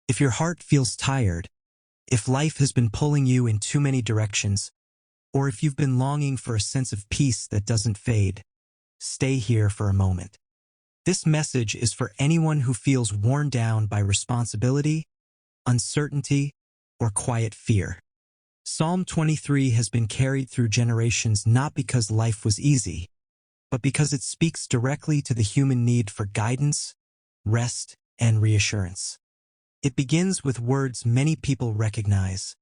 If your heart feels tired, if life has been pulling you in too many directions, or if you've been longing for a sense of peace that doesn't fade, stay here for a moment. This message is for anyone who feels worn down by responsibility, uncertainty, or quiet fear. Psalm 23 has been carried through generations not because life was easy, but because it speaks directly to the human need for guidance, rest, and reassurance. It begins with words many people recognize.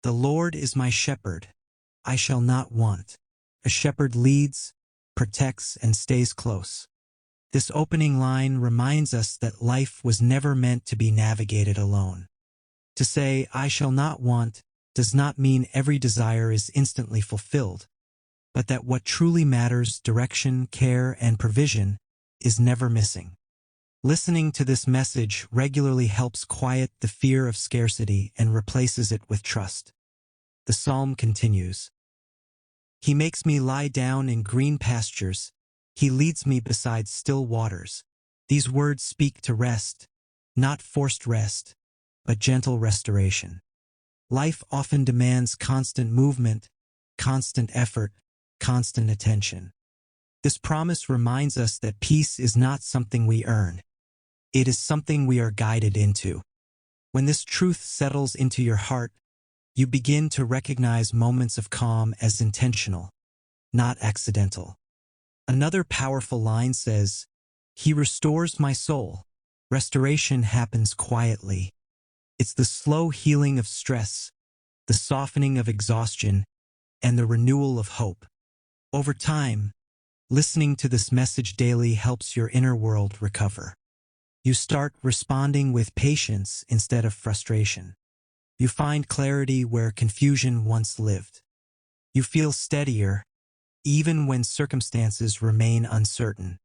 "The Lord is my shepherd, I shall not want." A shepherd leads, protects, and stays close. This opening line reminds us that life was never meant to be navigated alone. To say, "I shall not want," does not mean every desire is instantly fulfilled, but that what truly matters, direction, care, and provision, is never missing. Listening to this message regularly helps quiet the fear of scarcity and replaces it with trust. The psalm continues, "He makes me lie down in green pastures. He leads me beside still waters." These words speak to rest, not forced rest, but gentle restoration. Life often demands constant movement, constant effort, constant attention. This promise reminds us that peace is not something we earn. It is something we are guided into. When this truth settles into your heart, you begin to recognize moments of calm as intentional, not accidental. Another powerful line says, "He restores my soul." Restoration happens quietly. It's the slow healing of stress, the softening of exhaustion, and the renewal of hope. Over time, listening to this message daily helps your inner world recover. You start responding with patience instead of frustration. You find clarity where confusion once lived. You feel steadier, even when circumstances remain uncertain.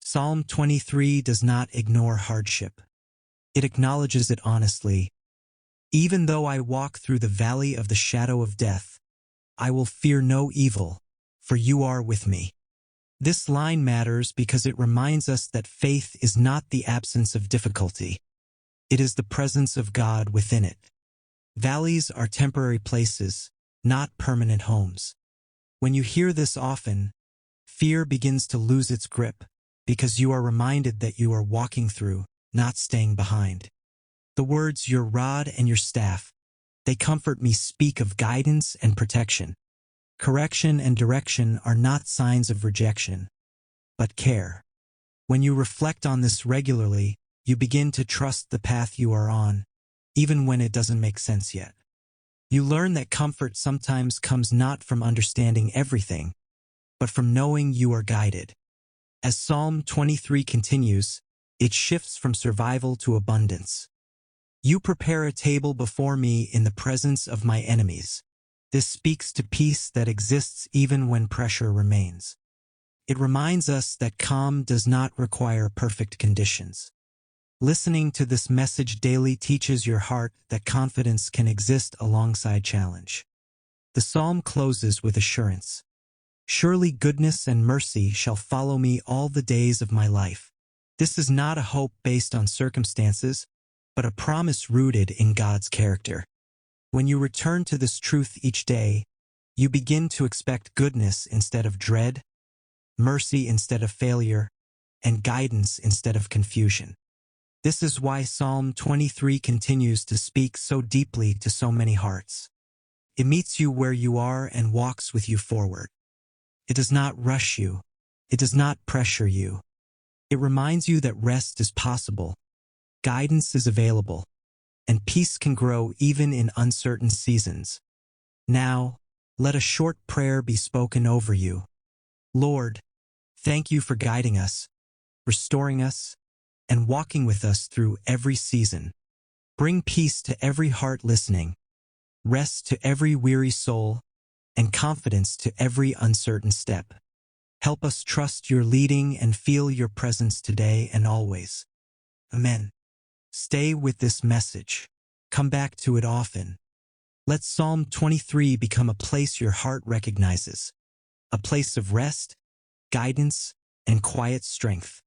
Psalm 23 does not ignore hardship. It acknowledges it honestly. "Even though I walk through the valley of the shadow of death, I will fear no evil, for you are with me." This line matters because it reminds us that faith is not the absence of difficulty. It is the presence of God within it. Valleys are temporary places, not permanent homes. When you hear this often, fear begins to lose its grip because you are reminded that you are walking through, not staying behind. The words, "your rod and your staff, they comfort me," speak of guidance and protection. Correction and direction are not signs of rejection, but care. When you reflect on this regularly, you begin to trust the path you are on, even when it doesn't make sense yet. You learn that comfort sometimes comes not from understanding everything, but from knowing you are guided. As Psalm 23 continues, it shifts from survival to abundance. "You prepare a table before me in the presence of my enemies." This speaks to peace that exists even when pressure remains. It reminds us that calm does not require perfect conditions. Listening to this message daily teaches your heart that confidence can exist alongside challenge. The psalm closes with assurance. "Surely goodness and mercy shall follow me all the days of my life." This is not a hope based on circumstances, but a promise rooted in God's character. When you return to this truth each day, you begin to expect goodness instead of dread, mercy instead of failure, and guidance instead of confusion. This is why Psalm 23 continues to speak so deeply to so many hearts. It meets you where you are and walks with you forward. It does not rush you. It does not pressure you. It reminds you that rest is possible, guidance is available, and peace can grow even in uncertain seasons. Now, let a short prayer be spoken over you. Lord, thank you for guiding us, restoring us, and walking with us through every season. Bring peace to every heart listening, rest to every weary soul, and confidence to every uncertain step. Help us trust your leading and feel your presence today and always. Amen. Stay with this message. Come back to it often. Let Psalm 23 become a place your heart recognizes, a place of rest, guidance, and quiet strength.